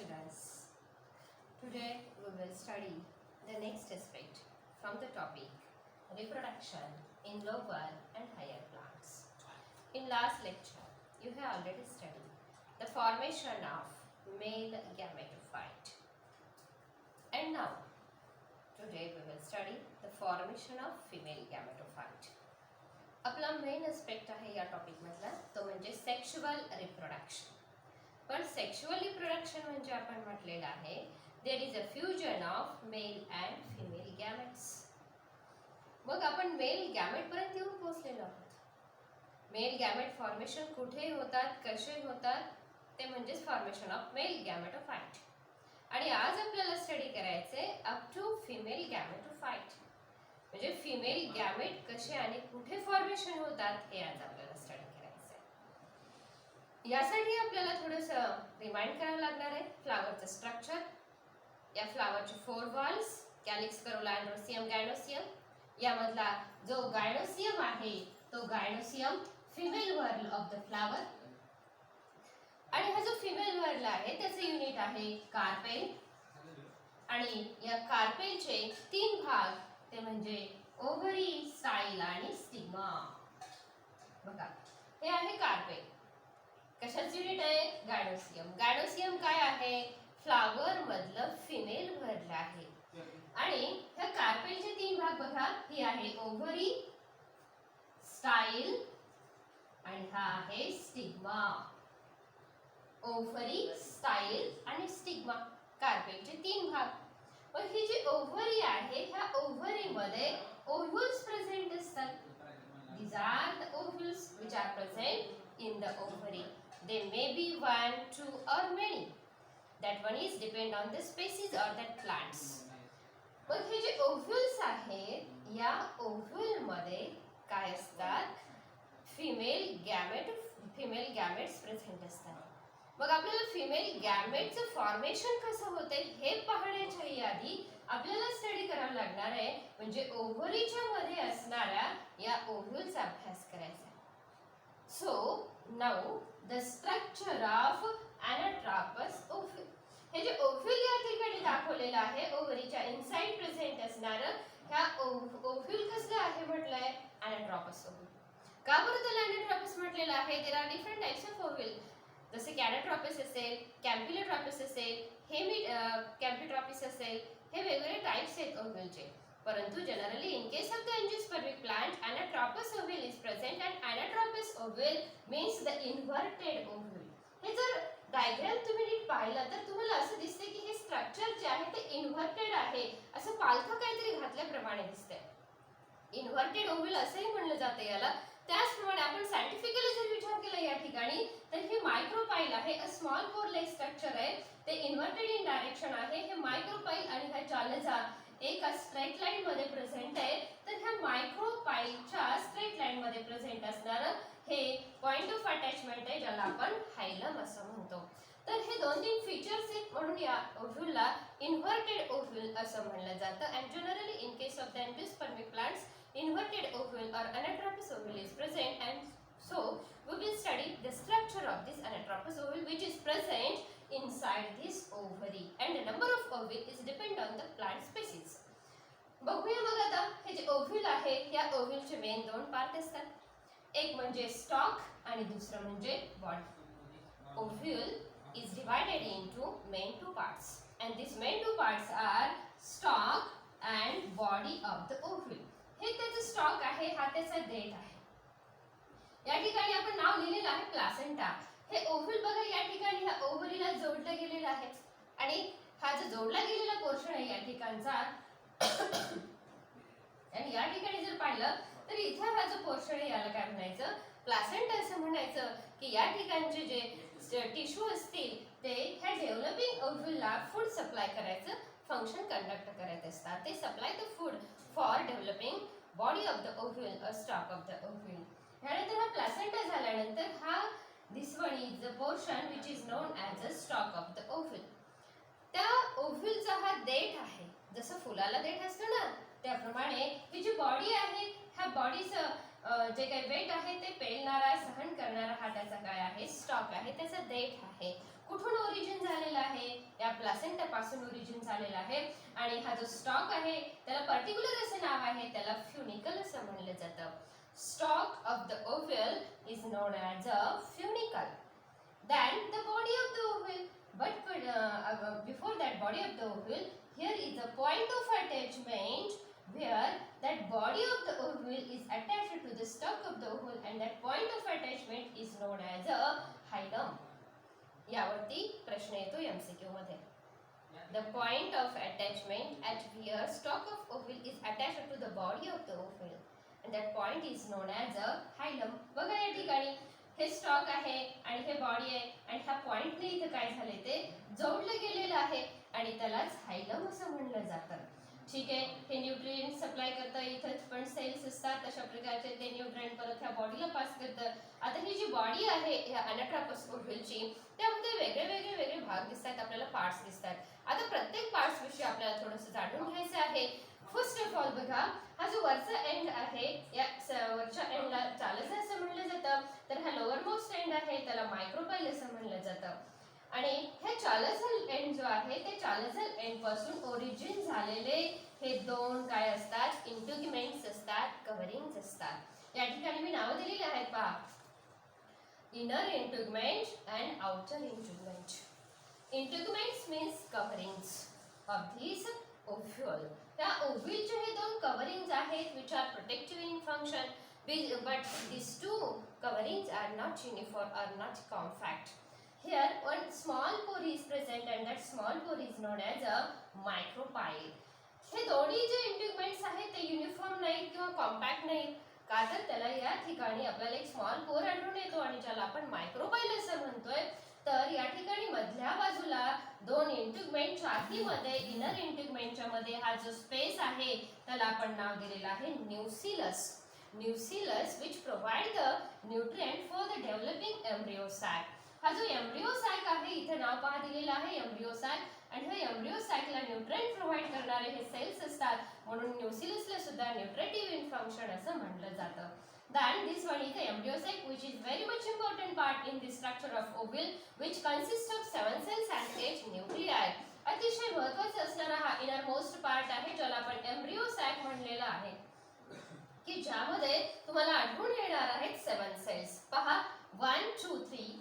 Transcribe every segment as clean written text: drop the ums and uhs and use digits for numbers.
students. Today we will study the next aspect from the topic reproduction in lower and higher plants. In last lecture, you have already studied the formation of male gametophyte. And now, today we will study the formation of female gametophyte. आपला main aspect आहे या topic मधला तो म्हणजे sexual reproduction. पण sexual reproduction म्हणजे आपण म्हटलेलं आहे there is a fusion of male and female gametes. मग आपण मेल गॅमेट पर्यंत येऊन पोहोचलेलो आहोत. मेल गॅमेट फॉर्मेशन कुठे होतात, कसे होतात ते म्हणजेच फॉर्मेशन ऑफ मेल गॅमेटोफाइट. आणि आज आपल्याला स्टडी करायचे अप टू फिमेल गॅमेटोफाइट. म्हणजे फिमेल गॅमेट कसे आणि कुठे फॉर्मेशन होतात हे आज आपल्याला स्टडी करायचं आहे. यासाठी आपल्याला थोडंसं रिमाइंड करावं लागणार आहे फ्लावरचं स्ट्रक्चर. या फ्लावरचे 4 whorls calyx, corolla, androecium, gynoecium. यामधला जो गायनोसियम आहे तो gynoecium female whorl of the flower. आणि हा जो फिमेल व्हर्ल आहे त्याचे युनिट आहे कार्पेल. आणि या कार्पेलचे 3 भाग ते म्हणजे ओव्हरी, स्टाईल आणि स्टिग्मा. बघा हे आहे कार्पेल. कशाच युनिट आहे? गायनोसियम. गायनोसियम काय आहे? फ्लावर मधलं फिमेल व्हर्ल आहे. आणि ह्या कार्पेलचे 3 भाग बघा, ही आहे ओव्हरी, स्टाईल आणि हा आहे स्टिग्मा. ओव्हरी, स्टाईल आणि स्टिग्मा कार्पेलचे 3 भाग. पण ही जी ओव्हरी आहे ह्या ओव्हरी मध्ये ओव्ह्यूल्स प्रेझेंट असतात. These are the ovules which are present in the ovary. They may be 1, 2 or many. That one is depend on the species or that plants. पण हे जे ओव्ह्यूल्स आहेत या ओव्ह्यूल मध्ये काय असतात? फिमेल गॅमेट्स प्रेझेंट असतात. मग आपल्याला फिमेल गॅमेटचं फॉर्मेशन कसं होते हे पाहण्याच्या आधी आपल्याला स्टडी करावं लागणार आहे म्हणजे ओव्हरीच्या मध्ये असणाऱ्या या ओव्ह्यूलचा अभ्यास करायचा. So now the structure of anatropous ovule. हे जे ओव्ह्यूल या ठिकाणी दाखवलेलं आहे ओव्हरीच्या इनसाइड प्रेझेंट असणारं ह्या ओव्ह्यूल कसलं आहे म्हटलंय? Anatropous ovule. का बरं त्याला अनाट्रॉपस म्हटलेलं आहे? There are different types of ovule. जसे कॅनाट्रॉपिस असेल, कॅम्पिलोट्रॉपिस असेल, कॅम्पिट्रॉपिस असेल, हे वेगवेगळे टाइप्स आहेत ओव्ह्यूलचे. परंतु generally in case of the angiospermic plant anatropous ovule is present and anatropous ovule means the inverted ovule. हे जर डायग्राम तुम्ही नीट पाहिलं तर तुम्हाला असं दिसते की हे स्ट्रक्चर जे आहे ते इन्व्हर्टेड आहे. असं पालथं काहीतरी घातल्याप्रमाणे दिसतंय. इन्व्हर्टेड ओव्ह्यूल असंही म्हणलं जातं याला. त्याचप्रमाणे आपण सायंटिफिकली जर विचार केला या ठिकाणी तर हे मायक्रोपाइल आहे. A small core like structure आहे. ते इन्व्हर्टेड इन डायरेक्शन आहे. हे मायक्रोपाइल आणि ह्या चालजा एका स्ट्रेट लाईन मध्ये प्रेझेंट आहे. तर ह्या मायक्रोपाइलच्या स्ट्रेट लाईन मध्ये प्रेझेंट असणारं हे पॉइंट ऑफ अटॅचमेंट आहे ज्याला आपण हायलम असं म्हणतो. तर हे 2-3 फीचर्स आहेत म्हणून या ओव्ह्यूलला इन्व्हर्टेड ओव्ह्यूल असं म्हणलं जातं. And generally in case of the angiospermic plants inverted ovule or anatropous ovule is present, and so we will study the structure of this anatropous ovule which is present inside this ovary, and the number of ovule is depend on the plant species. बघूया मग आता हे जे ovule आहे या ओव्ह्यूलचे main 2 part असतात. एक म्हणजे स्टॉक आणि दुसरं म्हणजे body. Ovule is divided into main 2 parts, and these main 2 parts are stalk and body of the ovule. हे त्याचं स्टॉक आहे, हा त्याचा देठ आहे. या ठिकाणी आपण नाव लिहिलेलं आहे प्लासेंटा. हे ओव्ह्यूल बघा या ठिकाणी ह्या ओव्हरीला जोडलं गेलेलं आहे आणि हा जो जोडला गेलेला पोर्शन आहे या ठिकाणचा आणि या ठिकाणी जर पाहिलं तर इथे हा जो पोर्शन आहे याला काय म्हणायचं? प्लासेंटा असं म्हणायचं. की या ठिकाणचे जे टिश्यू असतील ते ह्या डेव्हलपिंग ओव्ह्यूलला फूड सप्लाय करायचं फंक्शन कंडक्ट करत असतात. ते supply the food for developing body of the ovule और स्टॉक ऑफ द ओव्ह्यूल. यानंतर हा प्लासेंटा झाल्यानंतर हा this one is the portion which is known as a stalk of the ovule. त्या ओव्ह्यूलचा हा देठ आहे. जसं फुलाला देठ असतं ना त्याप्रमाणे ही जी बॉडी आहे ह्या बॉडीचं जे काही वेट आहे ते पेलणारा सहन करणारा हा त्याचा काय आहे? स्टॉक आहे, त्याचा देठ आहे. कुठून ओरिजिन झालेला आहे? पासून ओरिजिन झालेला आहे आणि हा जो स्टॉक आहे त्याला पर्टिक्युलर असे नाव आहे, त्याला फ्युनिकल असं म्हणलं जातं. Stalk of the ovule is known as a funicle. Then the body of the oval, but before that body of the oval, here is a point of attachment where that body of the oval is attached to the stalk of the oval and that point of attachment is known as a hilum. यावरती प्रश्न येतो MCQ मध्ये. The point of attachment at where stalk of oval is attached to the body of the oval and that point is known as a hilum. बघा या ठिकाणी हे stock आहे आणि हे बॉडी आहे आणि ह्या पॉइंटने इथे काय झाले ते जोडलं गेलेलं आहे आणि त्यालाच हायलम असं म्हणलं जातं. ठीक आहे, हे न्यूट्रिएंट सप्लाय करतं, इथं पण सेल्स असतात तशा प्रकारचे ते न्यूट्रिएंट परत ह्या बॉडीला पास करतं. आता ही जी बॉडी आहे ह्या अनाट्रापस ओव्हलची त्यामध्ये वेगळे भाग दिसतात, आपल्याला पार्ट्स दिसतात. आता प्रत्येक पार्ट्स विषयी आपल्याला थोडंसं जाणून घ्यायचं आहे. फर्स्ट ऑफ ऑल बघा, हा जो वरचा एंड आहे या वरच्या एंडला चालस असं म्हणलं जातं, तर हा लोअर मोस्ट एंड आहे त्याला मायक्रोपाइल असं म्हणलं जातं. आणि हे चालसल एंड जो आहे ते चालसल एंड पासून ओरिजिन झालेले हे दोन काय असतात, इंटिग्युमेंट्स असतात, कव्हरिंग्स असतात. या ठिकाणी मी नाव दिलेली आहेत पहा, inner integument and outer integument. Integuments means coverings of this ovule. त्या ओव्हलचे हे दोन कव्हरिंग्स आहेत which are protective in function, but these two coverings are not uniform or not compact. Here one small pore is present and that small pore is known as a micropyle. हे दोन्ही जे इंटिग्युमेंट्स आहेत ते युनिफॉर्म नाहीत किंवा compact नाहीत, का तर त्याला या ठिकाणी आपल्याला एक स्मॉल पोर आढळून येतो आणि ज्याला आपण मायक्रोपाइल असं म्हणतोय. तर या ठिकाणी मधल्या बाजूला दोन इंटिग्युमेंटच्या आतमध्ये इनर इंटिग्युमेंटच्या मध्ये हा जो स्पेस आहे त्याला आपण नाव दिलेलं आहे न्यूसिलस. न्यूसिलस which provide the nutrient for the developing embryo sac. हा जो एम्ब्रियो सॅक आहे इथे नाव पहा दिलेलं आहे एम्ब्रियो सॅक आणि हे एम्ब्रियो सॅकला न्यूट्रिएंट प्रोव्हाइड करणारे हे सेल्स असतात, म्हणून न्यूसिलसला सुद्धा न्यूट्रिटिव्ह इन फंक्शन असं म्हटलं जातं. Then this one is the embryo sac which is very much important part in the structure of ovule which consists of 7 cells and 8 nuclei. अतिशय महत्त्वाचा असणारा हा इनर मोस्ट पार्ट आहे ज्याला आपण एम्ब्रियो सॅक म्हणलेला आहे, की ज्यामध्ये तुम्हाला आढळून येणार आहेत 7 सेल्स. पहा 1 2 3.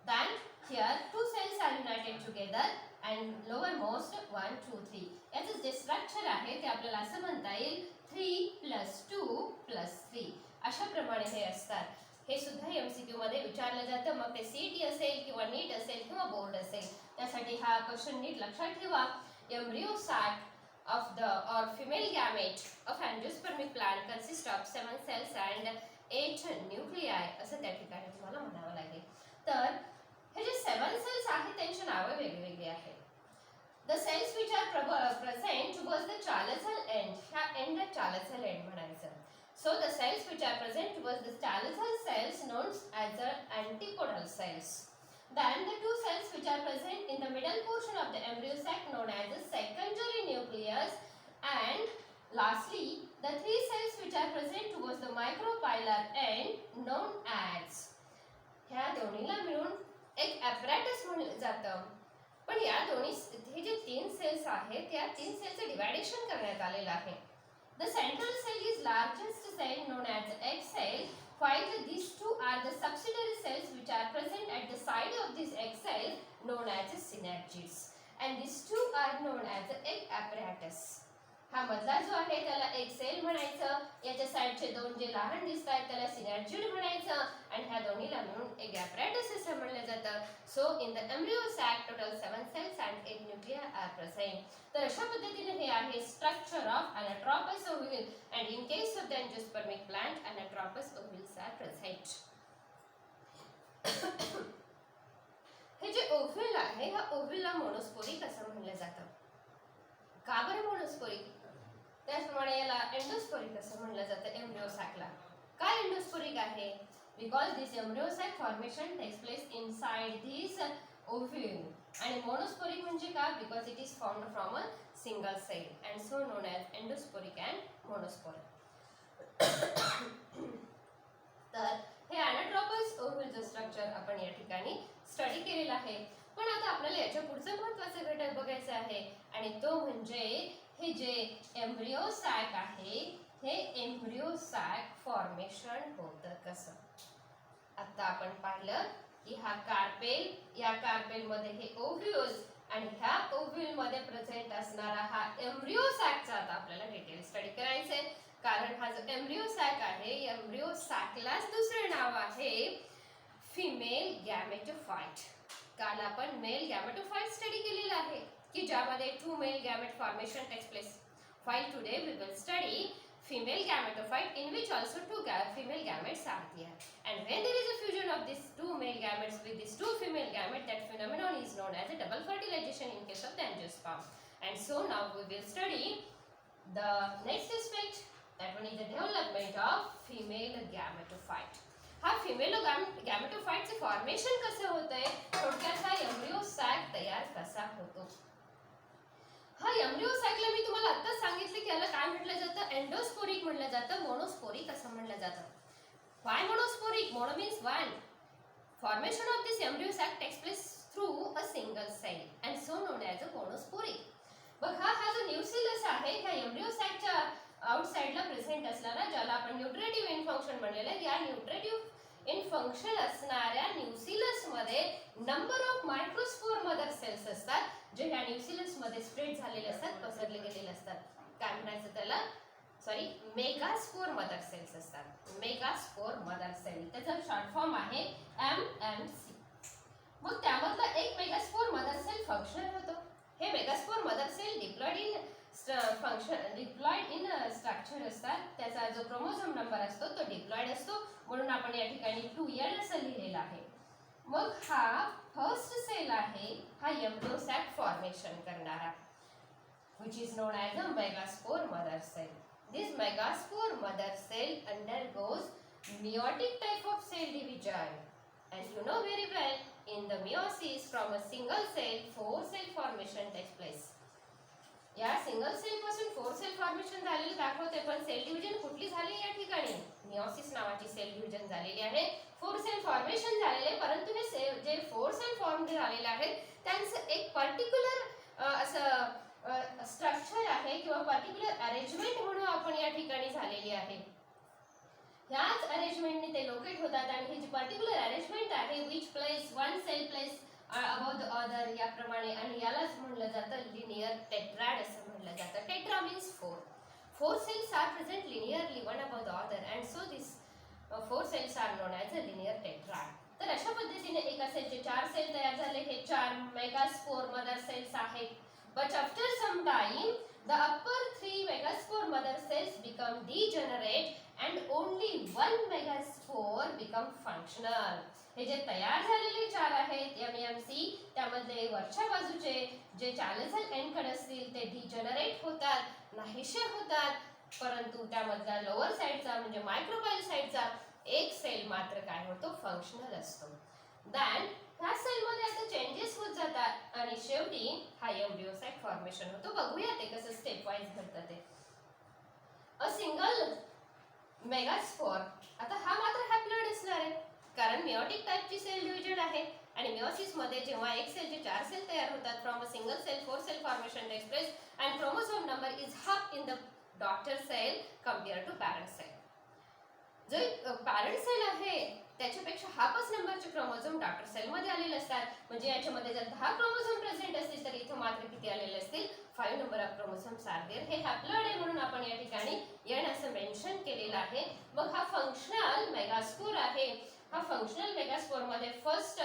Then here 2 cells are united together and lower most 1 2 3. याचं जे स्ट्रक्चर आहे ते आपल्याला असं म्हणता येईल 3 + 2 + 3. अशा प्रमाणे हे असतात. हे सुद्धा MCQ मध्ये विचारलं जातं, मग ते CET असेल किंवा नीट असेल किंवा बोर्ड असेल, त्यासाठी हा क्वेश्चन नीट लक्षात ठेवा. एम्ब्रियो सॅक ऑफ द और female gamete of angiospermic plant consist of 7 cells and 8 nuclei असं त्या ठिकाणी तुम्हाला म्हणावं लागेल. तर हे जे 7 cells आहेत त्यांची नावे वेगवेगळी आहेत. The cells which are present towards the chalazal end, ह्या एंडला chalazal end म्हणायचं. So the cells which are present towards the chalazal cells known as the antipodal cells. Then the 2 cells which are present in the middle portion of the embryo sac known as the secondary nucleus, and lastly the 3 cells which are present towards the micropylar end known as. ह्या दोन्हीला मिळून एक apparatus म्हणलं जातं. पण या दोन्ही हे जे 3 सेल्स आहेत त्या 3 सेलचं डिवायडेशन करण्यात आलेलं आहे. The central cell is largest cell known as the egg cell, while these two are the subsidiary cells which are present at the side of this egg cell known as the synergids, and these two are known as the egg apparatus. हा मधला जो आहे त्याला एक sale म्हणायचं, याच्या साइडचे दोन जे लहान दिसतात त्याला सिनर्जिड म्हणायचं आणि ह्या दोन्हीला मिळून एक apparatus असं म्हणलं जातं. So in the embryo sac total 7 cells and 8 nuclei are present. तर अशा पद्धतीने हे आहे structure of anatropous ovule and in case of the angiospermic plant anatropous ovules are present. हे जे ओव्हल आहे ह्या ओव्हलला मोनोस्पोरिक असं म्हणलं जातं. का बरं मोनोस्पोरिक? त्याचप्रमाणे याला एंडोस्पोरिक असं म्हणलं जातं एम्ब्रियो सॅकला. काय एंडोस्पोरिक आहे? Because this embryo sac formation takes place inside this ovule. आणि मोनोस्पोरिक म्हणजे का? Because it is formed from a single cell and so known as endosporic and monosporic. तर हे अनाट्रोपस ओव्हलचं स्ट्रक्चर आपण या ठिकाणी स्टडी केलेलं आहे. पण आता आपल्याला याच्या पुढचं महत्त्वाचं घटक बघायचं बघायचा आहे आणि तो म्हणजे हे जे एम्ब्रियो सॅक आहे हे एम्ब्रियो सॅक फॉर्मेशन होतं कसं. आता आपण पाहिलं की हा कार्पेल, या कार्पेल मध्ये हे ओव्ह्यूल्स आणि ह्या ओव्ह्यूल मध्ये प्रेझेंट असणारा हा एम्ब्रियो सॅकचा आता आपल्याला डिटेल स्टडी करायचंय. कारण हा जो एम्ब्रियो सॅक आहे, एम्ब्रियो सॅकलाच दुसरे नाव आहे फिमेल गॅमेटोफाइट. काल आपण मेल गॅमेटोफाइट स्टडी केलेला आहे की ज्यामध्ये 2 male gamete formation takes place. While today we will study female gametophyte in which also 2 female gametes are there. And when there is a fusion of these 2 male gametes with these 2 female gametes, that phenomenon is known as a double fertilization in case of the angiosperm. And so now we will study the next aspect, that one is the development of female gametophyte. हा female गॅमेटोफाइटचे formation कसं होतंय, थोडक्यात हा embryo sack तयार कसा होतो. हा embryo सॅकला मी तुम्हाला आत्ताच सांगितलं की याला काय म्हटलं जातं, एंडोस्पोरिक म्हटलं जातं, मोनोस्पोरिक असं म्हटलं जातं. Why monosporic? Mono means one. Formation of this embryo sac takes place through a single cell and so known as a monosporic. बघ हा जो न्यूक्लियस आहे ह्या एम्ब्रियो सॅकच्या आउटसाइडला प्रेझेंट असणारा, ज्याला आपण न्यूट्रेटिव्ह इन फंक्शन म्हणलेलं आहे, या न्यूट्रेटिव्ह इन फंक्शन असणाऱ्या न्यूक्लियस मध्ये number of microspore mother cells असतात जे ह्या न्यूक्लियस मध्ये स्प्रेड झालेले असतात, पसरले गेलेले असतात. काय म्हणायचं त्याला, सॉरी, मेगास्पोर मदर सेल्स असतात. मेगास्पोर मदर सेल त्याचा शॉर्ट फॉर्म आहे MMC. मग त्यामधला एक मेगास्पोर मदर सेल फंक्शनल होतो. हे megaspore mother cell diploid in structure असतात. त्याचा जो क्रोमोझोम नंबर असतो तो डिप्लॉइड असतो, म्हणून आपण या ठिकाणी 2N असं लिहिलेलं आहे. मग हा फर्स्ट सेल आहे हा एम्ब्रियो सॅक फॉर्मेशन करणारा, which is known as a megaspore mother cell. This megaspore mother cell undergoes meiotic type of cell division. As you know very well, in the meiosis from a single cell 4 cell formation takes place. या single sale पासून 4 cell formation झालेलं दाखवते, पण sale division कुठली झाली या ठिकाणी, meiosis नावाची सेल डिव्हिजन झालेली आहे. 4 सेल फॉर्मेशन झालेले, परंतु हे सेल जे 4 सेल फॉर्म झालेले आहेत त्यांचं एक पर्टिक्युलर असं स्ट्रक्चर आहे किंवा पर्टिक्युलर अरेंजमेंट म्हणून आपण या ठिकाणी झालेली आहे. ह्याच अरेंजमेंटने ते लोकेट होतात आणि ही जी पर्टिक्युलर अरेंजमेंट आहे which place one cell place about the other याप्रमाणे, आणि यालाच म्हणलं जातं लिनियर टेट्राड असं म्हणलं जातं. Tetra means 4 cells are present linearly one about the other and so this 4 cells are known as a linear tetrad. तर अशा पद्धतीने एका सेलचे 4 सेल तयार झाले. हे 4 मेगास्पोर मदर सेल्स आहेत. But after some time the upper 3 megaspore mother cells become degenerate and only 1 megaspore become functional. हे जे तयार झालेले 4 आहेत MMC, त्यामध्ये वरच्या बाजूचे जे चालेसल एंडकड असतील ते डिजनरेट होतात, नाहीसे होतात, परंतु त्यामधला लोअर साइडचा म्हणजे मायक्रोबायल साइडचा एक सेल मात्र काय होतो, फंक्शनल असतो. दॅन ह्या सेल मध्ये आता चेंजेस होत जातात आणि शेवटी हा एम्ब्रियो सॅक फॉर्मेशन होतो. बघूया ते कसं स्टेप वाइज घडतं ते. अ सिंगल मेगास्पोर, आता हा मात्र हॅप्लॉइड असणार आहे कारण मियोटिक टाइपची सेल डिव्हिजन आहे आणि मियोसिस मध्ये जेव्हा एक सेलचे 4 सेल तयार होतात from a single cell 4 cell formation takes place and chromosome number is half in the daughter cell compare to parent cell. जो पॅरेंट सेल आहे त्याच्यापेक्षा हाफच नंबरचे क्रोमोझोम डॉटर सेल मध्ये आलेले असतात. म्हणजे याच्यामध्ये जर 10 क्रोमोझोम प्रेझेंट असतील तर इथे मात्र किती आलेले असतील, 5 number of chromosomes are there. हे हॅप्लॉइड आहे म्हणून आपण या ठिकाणी N असं मेन्शन केलेलं आहे. मग हा फंक्शनल मेगास्पोर आहे. हा फंक्शनल मेगास्पोर मध्ये फर्स्ट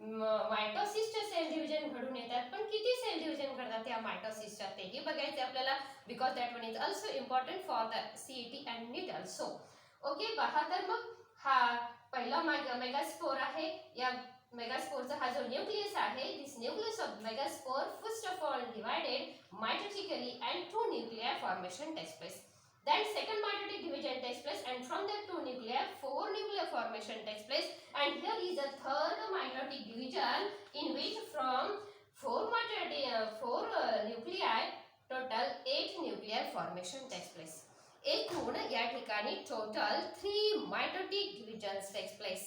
मायटोसिसचे सेल डिव्हिजन घडून येतात, पण किती सेल डिव्हिजन घडतात या मायटोसिसच्या तेही बघायचे आपल्याला, because that one is also important for the CET and NEET also. Okay, पहा तर मग हा पहिला मेगास्पोर आहे. या मेगास्पोरचा हा जो न्यूक्लियस आहे, this nucleus of megaspore first of all divided mitotically and 2 nuclei formation takes place. Then second mitotic division takes place and from that 2 nuclei 4 nuclear formation takes place, and here is a third mitotic division in which from 4 nuclei total 8 nuclear formation takes place. एकूण या ठिकाणी total 3 mitotic divisions takes place.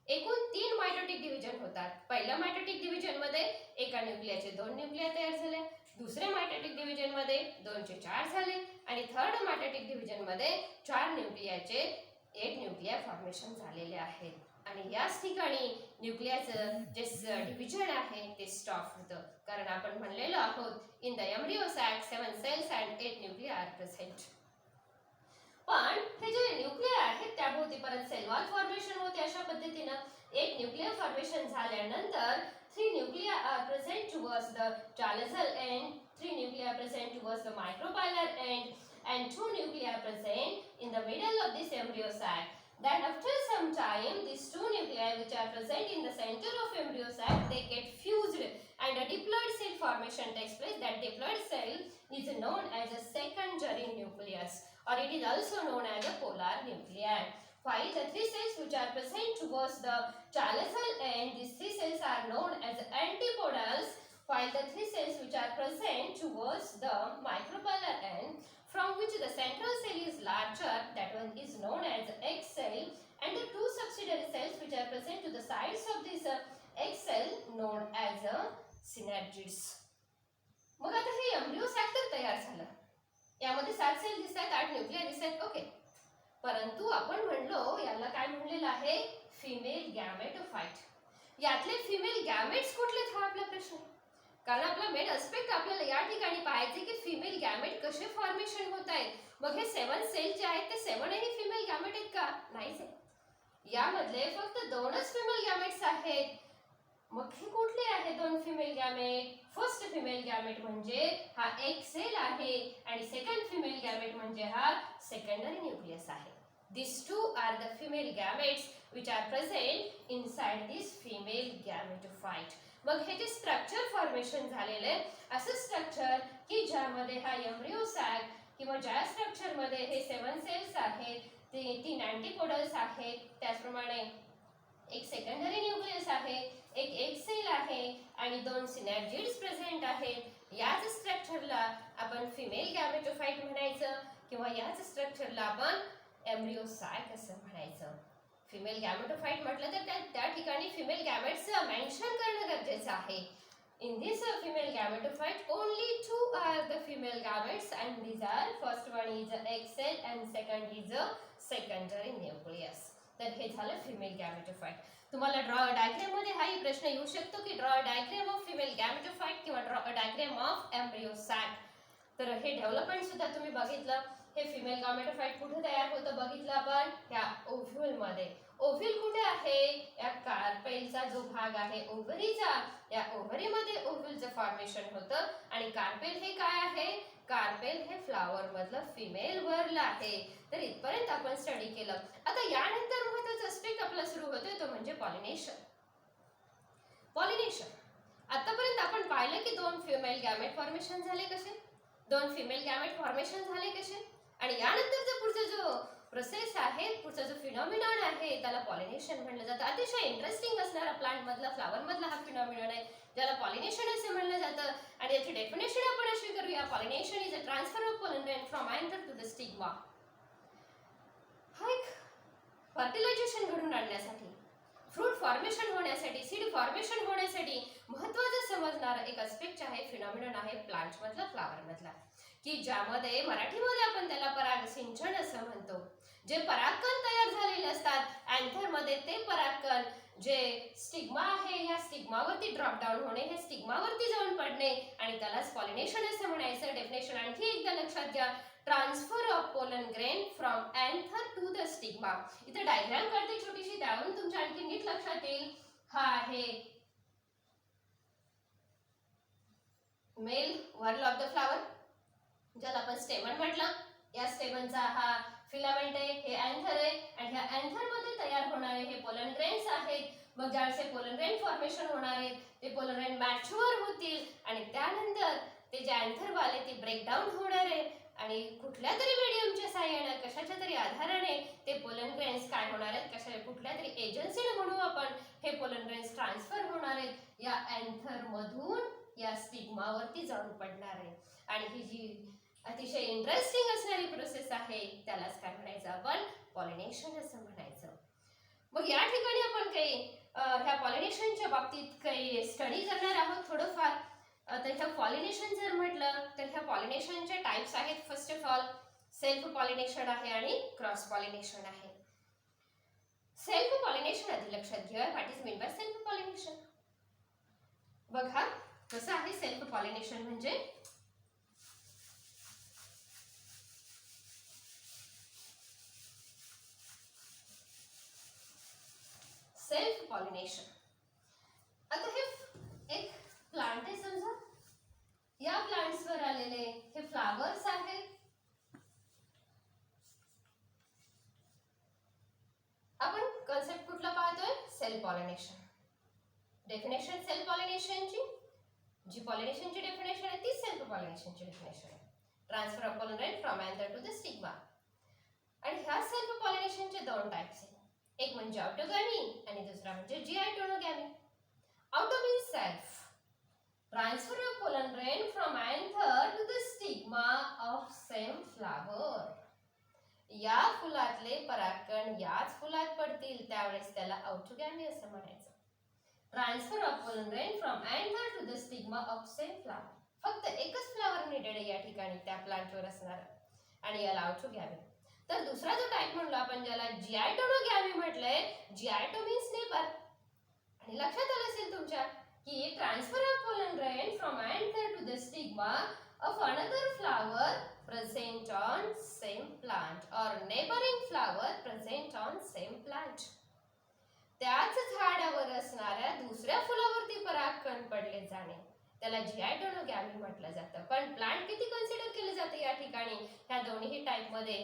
एकूण 3 mitotic division होतात. पहिल्या mitotic division मध्ये एका न्यूक्लियाचे 2 न्यूक्लिया तयार झाले, दुसऱ्या मायटोटिक डिव्हिजन मध्ये 2 चे 4 झाले आणि थर्ड मायटोटिक डिव्हिजन मध्ये 4 न्यूक्लियाचे 1 न्यूक्लिया फॉर्मेशन झालेले आहेत. आणि याच ठिकाणी न्यूक्लियाचं जे डिव्हिजन आहे ते स्टॉप होतं, कारण आपण म्हणलेलो आहोत in the embryo sac 7 cells and 8 nuclei are present. पण हे जे न्यूक्लिया आहेत त्याभोवती परत सेल वॉल फॉर्मेशन होते. अशा पद्धतीनं एक न्यूक्लियर फॉर्मेशन झाल्यानंतर 3 nuclei are present towards the chalazal end, 3 nuclei present towards the micropylar end and 2 nuclei present in the middle of this embryo sac. Then after some time these 2 nuclei which are present in the center of embryo sac, they get fused and a diploid cell formation takes place. That diploid cell is known as a secondary nucleus, or it is also known as a polar nuclei. While the 3 cells which are present towards the chalazel end, these 3 cells are known as antipodals, while the 3 cells which are present towards the micropolar end, from which the central cell is larger, that one is known as egg cell, and the 2 subsidiary cells which are present to the sides of this egg cell known as synergids. मग आता हे embryo sac तर तयार झालं. यामध्ये 7 sale दिसतात, 8 न्यूक्लिया दिसतात, okay. परंतु आपण म्हणलो याला काय म्हणलेलं आहे, फिमेल गॅमेटोफाइट. यातले फिमेल गॅमेट्स कुठले हा आपला प्रश्न, कारण आपला मेन एस्पेक्ट आपल्याला या ठिकाणी पाहायचे की फिमेल गॅमेट कसे फॉर्मेशन होत आहेत. मग हे 7 सेल जे आहेत ते 7 ही फिमेल गॅमेट आहेत का, नाहीच आहे. यामधले फक्त 2च फिमेल गॅमेट्स आहेत. मग हे कुठले आहेत 2 female gamete. First female gamete म्हणजे हा एक सेल आहे आणि सेकंड फिमेल गॅमेट म्हणजे हा सेकंडरी न्यूक्लियस आहे. These 2 are the female gametes which are present inside this female gametophyte. मग हे जे स्ट्रक्चर फॉर्मेशन झालेले असं स्ट्रक्चर की ज्यामध्ये हा एम्ब्रियो सॅक किंवा ज्या स्ट्रक्चर मध्ये हे 7 सेल्स आहेत, ते 3 अँटीपोडल्स आहेत, त्याचप्रमाणे एक सेकंडरी न्यूक्लियस आहे, एक एग सेल आहे आणि 2 सिनर्जिड्स प्रेझेंट आहेत. याच स्ट्रक्चरला आपण फिमेल गॅमेटोफाइट म्हणायचं किंवा याच स्ट्रक्चरला आपण एम्ब्रियो सॅक असं म्हणायचं. फिमेल गॅमेटोफाइट म्हटलं तर त्या ठिकाणी फिमेल गॅमेट्स मेन्शन करणं गरजेचं आहे. In this female gametophyte, only 2 are the female gametes, and these are, first one is a egg cell and second is a secondary nucleus. तर हे झालं फिमेल गॅमेटोफाइट. तुम्हाला ड्रॉ डायग्राम मध्ये हाही प्रश्न येऊ शकतो की draw diagram of female gametophyte किंवा draw diagram of embryo sac. तर हे डेव्हलपमेंट सुद्धा तुम्ही बघितलं. हे फिमेल गॅमेटोफाइट कुठे तयार होतं बघितलं आपण, या ओव्ह्यूल मध्ये. ओव्ह्यूल कुठे आहे, या कार्पेलचा जो भाग आहे ओव्हरीचा, या ओव्हरी मध्ये ओव्ह्यूलचं फॉर्मेशन होतं. आणि कार्पेल हे काय आहे, कार्पेल हे फ्लावर मधलं फिमेल वर्ल आहे. तर इथपर्यंत आपण स्टडी केलं. आता यानंतर महत्त्वाचा एस्पेक्ट आपला सुरू होतोय तो म्हणजे पॉलिनेशन. पॉलिनेशन आतापर्यंत आपण पाहिलं की 2 फिमेल गॅमेट फॉर्मेशन झाले कसे, 2 फिमेल गॅमेट फॉर्मेशन झाले कसे, आणि यानंतरचा पुढचा जो प्रोसेस आहे, पुढचा जो फिनॉमिनॉन आहे त्याला पॉलिनेशन म्हणलं जातं. अतिशय इंटरेस्टिंग असणारा प्लांट मधला, फ्लावर मधला हा फिनॉमिनॉन आहे ज्याला पॉलिनेशन असे म्हणलं जातं. आणि याची डेफिनेशन आपण अशी करूया, pollination is a transfer of pollen grain from anther to the stigma. हा एक फर्टिलायझेशन घडून आणण्यासाठी, फ्रूट फॉर्मेशन होण्यासाठी, सीड फॉर्मेशन होण्यासाठी महत्त्वाचं समजणारा एक एस्पेक्ट आहे, फिनॉमिनॉन आहे प्लांट मधला, फ्लावर मधला, की ज्यामध्ये मराठीमध्ये आपण त्याला परागसिंचन असं म्हणतो. जे परागकण तयार झालेले असतात अँथर मध्ये, ते परागकण जे स्टिग्मा आहे या स्टिग्मावरती ड्रॉप डाऊन होणे, हे स्टिग्मावरती जाऊन पडणे, आणि त्यालाच पॉलिनेशन असं म्हणायचं. डेफिनेशन आणखी एकदा लक्षात घ्या, transfer of pollen grain from anther to the stigma. इथे डायग्राम करते छोटीशी, त्यावरून तुमच्या आणखी नीट लक्षात येईल. हा आहे male whorl of the flower, ज्याला आपण स्टेमन म्हटलं. या स्टेमनचा हा फिलामेंट आहे, हे अँथर आहे, आणि ह्या अँथर मध्ये तयार होणारे हे पोलन ग्रेन्स आहेत. मग ज्याचे पोलन ग्रेन फॉर्मेशन होणार आहेत ते पोलन ग्रेन मॅच्युअर होतील, आणि त्यानंतर ते जे अँथर वाले ते ब्रेकडाऊन होणार आहे, आणि कुठल्या तरी मीडियमच्या सहाय्याने, कशाच्या तरी आधाराने ते पोलन ग्रेन्स काय होणार आहेत, कशा कुठल्या तरी एजन्सीने म्हणू आपण, हे पोलन ग्रेन्स ट्रान्सफर होणार आहेत या अँथर मधून या स्टिग्मावरती जाऊन पडणार आहे. आणि ही जी अतिशय इंटरेस्टिंग असणारी प्रोसेस आहे त्यालाच काय म्हणायचं आपण, पॉलिनेशन असं म्हणायचं. मग या ठिकाणी आपण काही ह्या पॉलिनेशनच्या बाबतीत काही स्टडी करणार आहोत थोडंफार. तर ह्या पॉलिनेशन जर म्हटलं तर ह्या पॉलिनेशनचे टाइप्स आहेत. First of all self pollination आहे आणि क्रॉस पॉलिनेशन आहे. सेल्फ पॉलिनेशन आधी लक्षात घ्या. What is mean by self pollination? बघा कसं आहे सेल्फ पॉलिनेशन म्हणजे. सेल्फ पॉलिनेशन, आता हे एक प्लांट आहे समजा. या प्लांट्सवर आलेले हे फ्लावर्स आहेत. आपण कन्सेप्ट कुठला पाहतोय? Self pollination. डेफिनेशन सेल्फ पॉलिनेशनची, जी पॉलिनेशनची डेफिनेशन आहे ती सेल्फ पॉलिनेशनची डेफिनेशन आहे. Transfer of pollen grain from anther to the stigma. आणि ह्या सेल्फ पॉलिनेशनचे दोन टाइप्स आहेत. एक म्हणजे ऑटोगॅमी आणि दुसरा म्हणजे geitonogamy. Auto means self. Transfer of pollen grain from anther to the stigma of same flower. या फुलातले परागकण याच फुलात पडतील त्यावेळेस त्याला ऑटोगॅमी असं म्हणायचं. Transfer of pollen grain from anther to the stigma of same flower. फक्त एकच फ्लावर निडेड या ठिकाणी त्या प्लांटवर असणार आणि याला ऑटोगॅमी. तर दुसरा जो टाइप म्हणलो आपण ज्याला जिआयटोनोगॅमी म्हटलंय. जिआयटो मीन्स नेबर. आणि लक्षात आलं असेल तुमच्या की transfer of pollen grain from anther to the stigma of another flower present on same plant or neighboring flower present on same plant. त्याच झाडावर असणाऱ्या दुसऱ्या फुलावरती परागकण पडले जाणे त्याला जिआयटोनोगॅमी म्हटलं जातं. पण प्लांट किती कन्सिडर केले जाते या ठिकाणी? ह्या दोन्ही टाइप मध्ये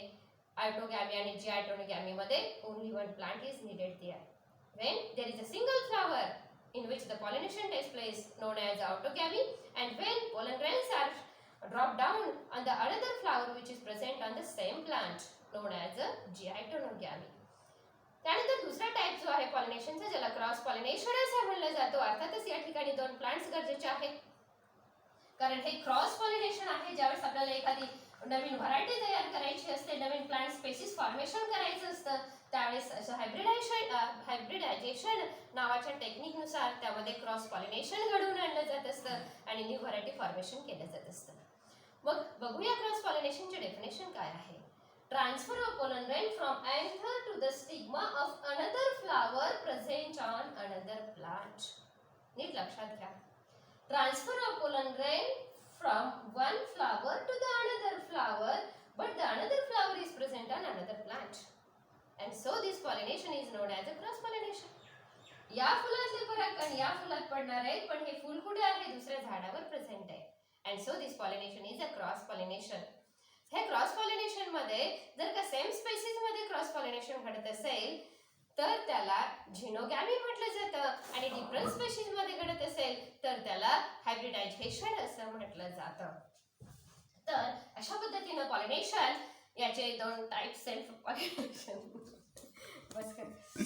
ऑटोगॅमी आणि जिआयटोनोगॅमी मध्ये only one plant is needed there. When there is a single flower in which the pollination takes place known as autogamy, and when pollen grains are dropped down on the another flower which is present on the same plant known as a जिआयटोनोगॅमी. त्यानंतर दुसरा type जो आहे पॉलिनेशनचा ज्याला cross pollination असं म्हणलं जातो. अर्थातच या ठिकाणी दोन प्लांट्स गरजेचे आहेत कारण हे क्रॉस पॉलिनेशन आहे. ज्यावेळेस आपल्याला एखादी नवीन व्हरायटी तयार करायची असते, नवीन प्लांट स्पेसिस फॉर्मेशन करायचं असतं त्यावेळेस असं हायब्रिडायझेशन नावाच्या टेक्निकनुसार त्यामध्ये क्रॉस पॉलिनेशन घडवून आणलं जात असतं आणि न्यू व्हरायटी फॉर्मेशन केलं जात असतं. मग बघूया क्रॉस पॉलिनेशनचे डेफिनेशन काय आहे. Transfer of pollen grain from anther to the stigma of another flower present on another plant. नीट लक्षात घ्या. Transfer of pollen grain from one flower to the another flower, but the another flower is present on another plant, and so this pollination is known as a cross pollination. या फुलातले परागकण या फुलात पडणार आहेत पण हे फूल कुठे आहे? दुसऱ्या झाडावर प्रेझेंट आहे. and so this pollination is a cross pollination. हे क्रॉस पॉलिनेशन मध्ये जर का सेम स्पेसिस मध्ये क्रॉस पॉलिनेशन घडत असेल तर त्याला झिनोगॅमी म्हटलं जातं आणि डिफरंट स्पेसिस मध्ये घडत असेल तर त्याला हायब्रिडायझेशन असं म्हटलं जातं. तर अशा पद्धतीने पॉलिनेशन याचे दोन टाइप सेल्फ पॉलिनेशन. बस कर.